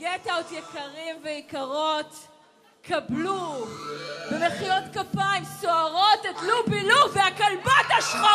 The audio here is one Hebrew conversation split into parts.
גט-אאוט יקרים ויקרות, קבלו במחיאות כפיים סוערות את לובי לו והכלבות השחורות!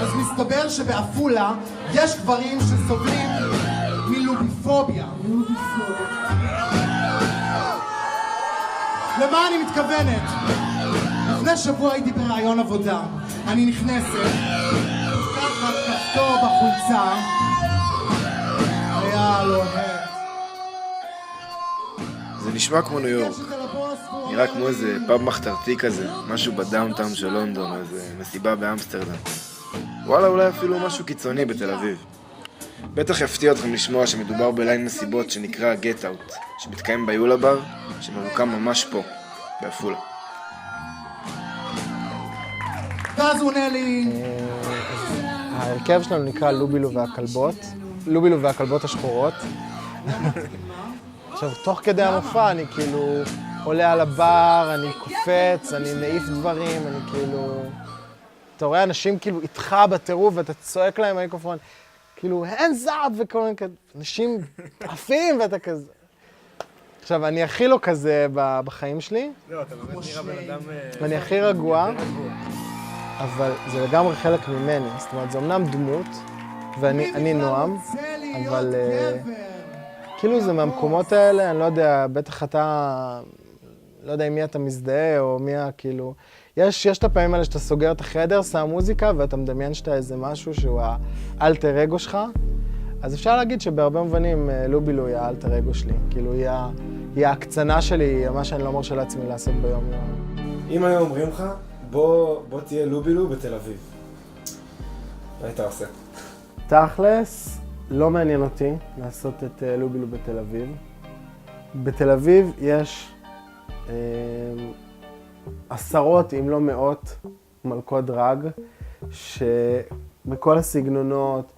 אז מסתבר שבאפולה יש גברים שסובלים מלוביפוביה. למה אני מתכוונת? לפני שבוע הייתי ברעיון עבודה. אני נכנסת, תחת כפתור בחולצה, היה לוהט. זה נשמע כמו ניו יורק. נראה כמו איזה פאב מחתרתי כזה, משהו בדאונטאון של לונדון, איזה מסיבה באמסטרדם. וואלה, אולי אפילו משהו קיצוני בתל אביב. בטח יפתיע אתכם לשמוע שמדובר בליין מסיבות שנקרא גט-אאוט, שמתקיים ביולה בר, שממוקם ממש פה, באפולה. ואז הוא עונה לי... ההרכב שלנו נקרא לובילו והכלבות, לובילו והכלבות השחורות. עכשיו, תוך כדי המופע אני כאילו עולה על הבר, אני קופץ, אני מעיף דברים, אני כאילו... אתה רואה אנשים כאילו איתך בטירוף ואתה צועק להם במיקרופון, כאילו, hands up וכל מיני כזה, אנשים עפים ואתה כזה. עכשיו, אני הכי לא כזה בחיים שלי. לא, אתה באמת נראה בן אדם... אני הכי רגוע, אבל זה לגמרי חלק ממני. זאת אומרת, זה אמנם דמות, ואני נועם, אבל כאילו זה מהמקומות האלה, אני לא יודע, בטח אתה, לא יודע עם מי אתה מזדהה או מי כאילו... יש את הפעמים האלה שאתה סוגר את החדר, שם מוזיקה, ואתה מדמיין שאתה איזה משהו שהוא האלטר אגו שלך. אז אפשר להגיד שבהרבה מובנים לובילו היא האלטר אגו שלי. כאילו היא ההקצנה שלי, מה שאני לא מרשה לעצמי לעשות ביום יום. אם היום אומרים לך, בוא תהיה לובילו בתל אביב. מה היית עושה? תכלס, לא מעניין אותי לעשות את לובילו בתל אביב. בתל אביב יש עשרות, אם לא מאות, מלכות דרג, שבכל הסגנונות,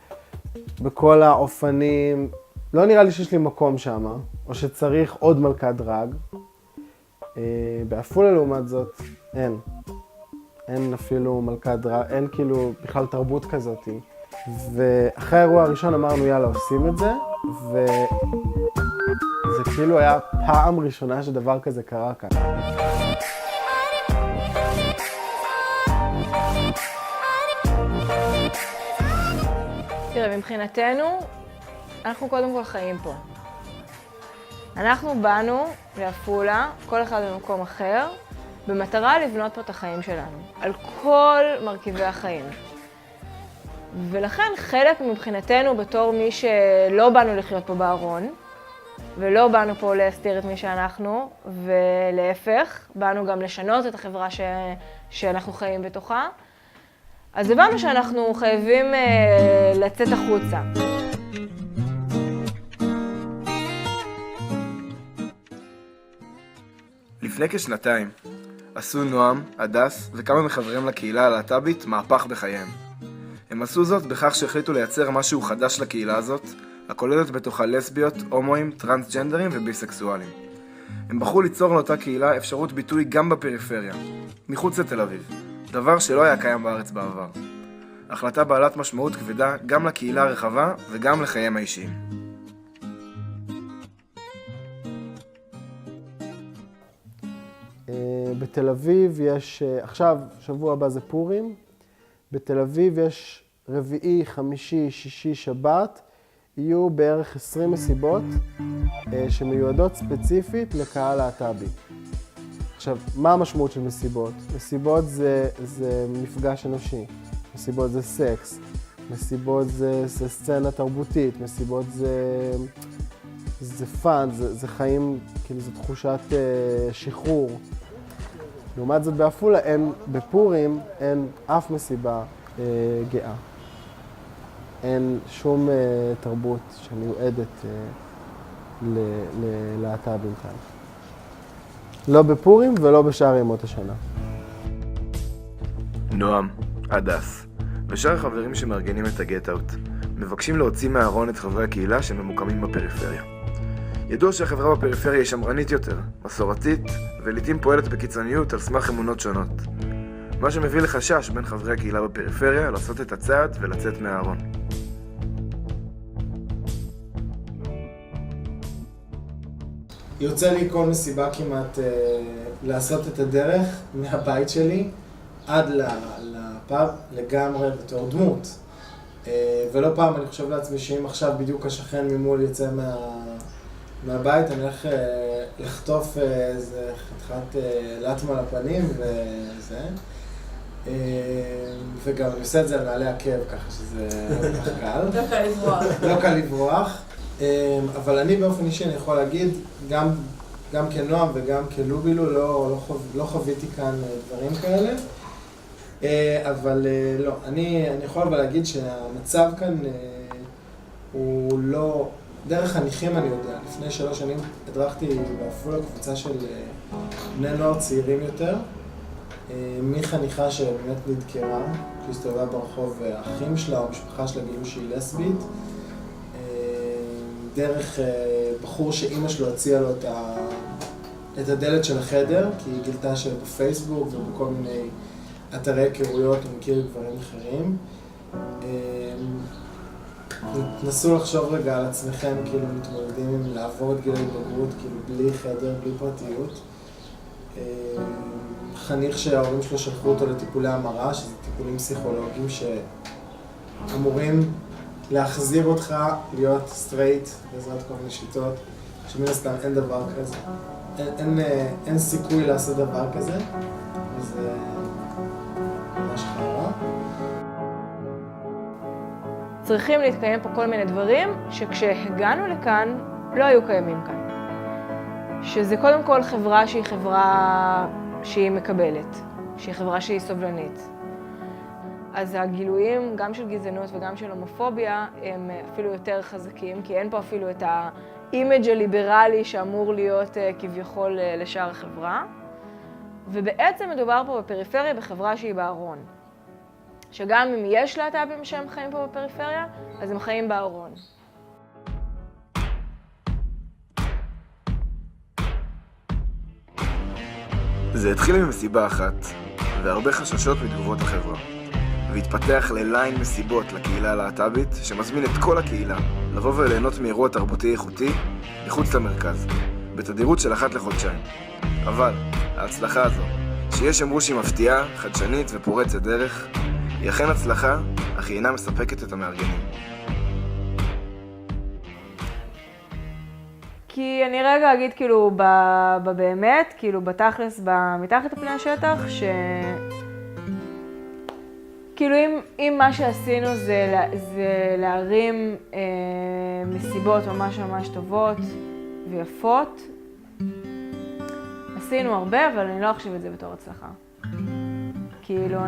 בכל האופנים, לא נראה לי שיש לי מקום שם, או שצריך עוד מלכת דרג. באפולה לעומת זאת, אין אפילו מלכת דרג, אין כאילו בכלל תרבות כזאת. ואחרי האירוע הראשון אמרנו יאללה עושים את זה, וזה כאילו היה פעם ראשונה שדבר כזה קרה כאן. תראה, מבחינתנו, אנחנו קודם כל חיים פה. אנחנו באנו לאפולה, כל אחד במקום אחר, במטרה לבנות פה את החיים שלנו, על כל מרכיבי החיים. ולכן חלק מבחינתנו בתור מי שלא באנו לחיות פה בארון, ולא באנו פה להסתיר את מי שאנחנו, ולהפך, באנו גם לשנות את החברה שאנחנו חיים בתוכה, אז הבנו שאנחנו חייבים לצאת החוצה. לפני כשנתיים עשו נועם, הדס וכמה מחברים לקהילה הלהט"בית מהפך בחייהם. הם עשו זאת בכך שהחליטו לייצר משהו חדש לקהילה הזאת, הכוללת בתוכה לסביות, הומואים, טרנסג'נדרים וביסקסואלים. הם בחרו ליצור לאותה קהילה אפשרות ביטוי גם בפריפריה, מחוץ לתל אביב, דבר שלא היה קיים בארץ בעבר. החלטה בעלת משמעות כבדה גם לקהילה הרחבה וגם לחיים האישיים. בתל אביב יש, עכשיו, שבוע הבא זה פורים, בתל אביב יש רביעי, חמישי, שישי, שבת, יהיו בערך 20 מסיבות שמיועדות ספציפית לקהל להט"בי. עכשיו, מה המשמעות של מסיבות? מסיבות זה מפגש אנושי, מסיבות זה סקס, מסיבות זה סצנה תרבותית, מסיבות זה פאן, זה חיים, כאילו זו תחושת שחרור. לעומת זאת באפולה, בפורים אין אף מסיבה גאה. אין שום תרבות שמיועדת ללהט"בים כאן. לא בפורים ולא בשאר ימות השנה. נועם, הדס ושאר החברים שמארגנים את הגט-אאוט מבקשים להוציא מהארון את חברי הקהילה שממוקמים בפריפריה. ידוע שהחברה בפריפריה היא שמרנית יותר, מסורתית, ולעיתים פועלת בקיצוניות על סמך אמונות שונות. מה שמביא לחשש בין חברי הקהילה בפריפריה לעשות את הצעד ולצאת מהארון. יוצא לי כל מסיבה כמעט לעשות את הדרך מהבית שלי עד לפאב לגמרי בתור דמות. ולא פעם אני חושב לעצמי שאם עכשיו בדיוק השכן ממול יצא מהבית, אני הולך לחטוף איזה חתיכת לטמה לפנים וזה. וגם אני עושה את זה על מעלה עקב, ככה שזה קל. לא קל לברוח. לא קל לברוח. אבל אני באופן אישי אני יכול להגיד, גם כנועם וגם כלובילו, לא חוויתי כאן דברים כאלה. אבל לא, אני יכול להגיד שהמצב כאן הוא לא... דרך חניכים אני יודע, לפני 3 שנים הדרכתי בעפולה קבוצה של בני נוער צעירים יותר, מחניכה שבאמת נדקרה, שהסתובבה ברחוב, האחים שלה או המשפחה שלה גילו שהיא לסבית, דרך בחור שאימא שלו הציעה לו את הדלת של החדר, כי היא גילתה שבפייסבוק ובכל מיני אתרי היכרויות הוא מכיר דברים אחרים. תנסו לחשוב רגע על עצמכם, כאילו מתמודדים עם לעבור את גיל ההתבגרות, כאילו בלי חדר, בלי פרטיות. חניך שההורים שלו שלחו אותו לטיפולי המרה, שזה טיפולים פסיכולוגיים שאמורים להחזיר אותך להיות סטרייט בעזרת כל מיני שיטות, שמן הסתם אין דבר כזה. אין סיכוי לעשות דבר כזה, וזה ממש חרא. צריכים להתקיים פה כל מיני דברים שכשהגענו לכאן לא היו קיימים כאן. שזה קודם כל חברה שהיא מקבלת, שהיא חברה שהיא סובלנית. אז הגילויים גם של גזענות וגם של הומופוביה הם אפילו יותר חזקים, כי אין פה אפילו את האימג' הליברלי שאמור להיות כביכול לשאר החברה. ובעצם מדובר פה בפריפריה בחברה שהיא בארון. שגם אם יש להט"בים שהם חיים פה בפריפריה, אז הם חיים בארון. זה התחיל ממסיבה אחת, והרבה חששות מתגובות החברה. והתפתח לליין מסיבות לקהילה הלהט"בית, שמזמין את כל הקהילה לבוא וליהנות מאירוע תרבותי איכותי מחוץ למרכז, בתדירות של 1 לחודשיים. אבל ההצלחה הזו, שיש אמרו שהיא מפתיעה, חדשנית ופורצת דרך, היא אכן הצלחה, אך היא אינה מספקת את המארגנים. כי אני רגע אגיד כאילו באמת, כאילו בתכלס, מתחת לפני השטח, כאילו אם מה שעשינו זה להרים מסיבות ממש טובות ויפות, עשינו הרבה, אבל אני לא אחשיב את זה בתור הצלחה. כאילו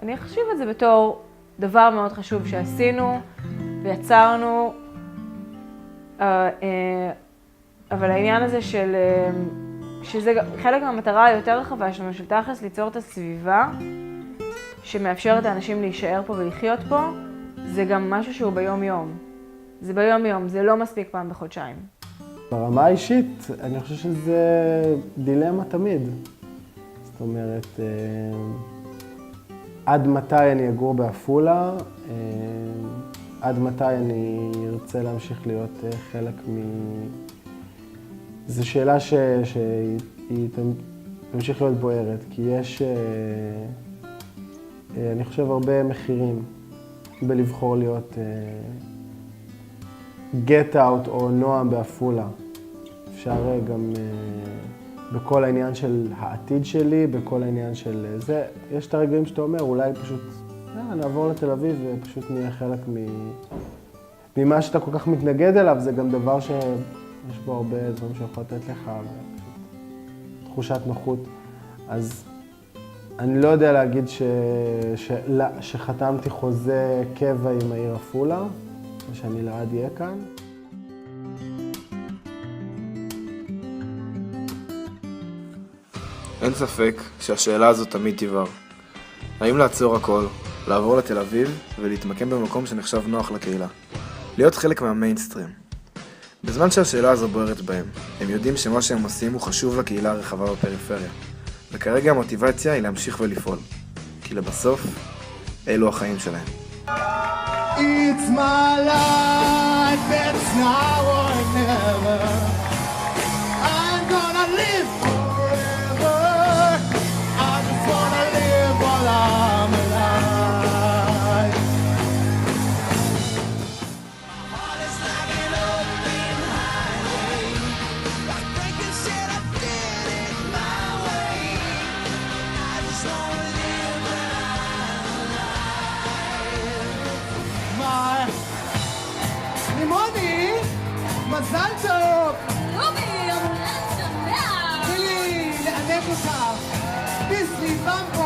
אני אחשיב את זה בתור דבר מאוד חשוב שעשינו ויצרנו, אבל העניין הזה שזה חלק מהמטרה היותר רחבה שלנו, של תכלס ליצור את הסביבה שמאפשרת לאנשים להישאר פה ולחיות פה, זה גם משהו שהוא ביום-יום. זה ביום-יום, זה לא מספיק פעם בחודשיים. ברמה האישית, אני חושב שזה דילמה תמיד. זאת אומרת, עד מתי אני אגור בעפולה, עד מתי אני ארצה להמשיך להיות חלק זו שאלה שהיא תמשיך להיות בוערת, כי יש, אני חושב, הרבה מחירים בלבחור להיות get out או נועם בעפולה. אפשר גם בכל העניין של העתיד שלי, בכל העניין של זה, יש את הרגעים שאתה אומר, אולי פשוט נעבור לתל אביב ופשוט נהיה חלק ממה שאתה כל כך מתנגד אליו, זה גם דבר שיש בו הרבה דברים שיכול לתת לך, תחושת נוחות. אז אני לא יודע להגיד שחתמתי חוזה קבע עם העיר עפולה, ושאני לעד אהיה כאן. אין ספק שהשאלה הזאת תמיד תיבר. האם לעצור הכל, לעבור לתל אביב ולהתמקם במקום שנחשב נוח לקהילה. להיות חלק מהמיינסטרים. בזמן שהשאלה הזו בוערת בהם, הם יודעים שמה שהם עושים הוא חשוב לקהילה הרחבה בפריפריה. וכרגע המוטיבציה היא להמשיך ולפעול. כי לבסוף, אלו החיים שלהם. It's my life, it's now or never. I'm gonna live forever. I just wanna live while I'm alive. My heart is like an open highway. Like breaking shit, I did it my way. I just wanna live while I'm alive. My לימוני, מזל טוב! רובי, המזל שמח! תני לי לענק אותך! ביסלי, במפו!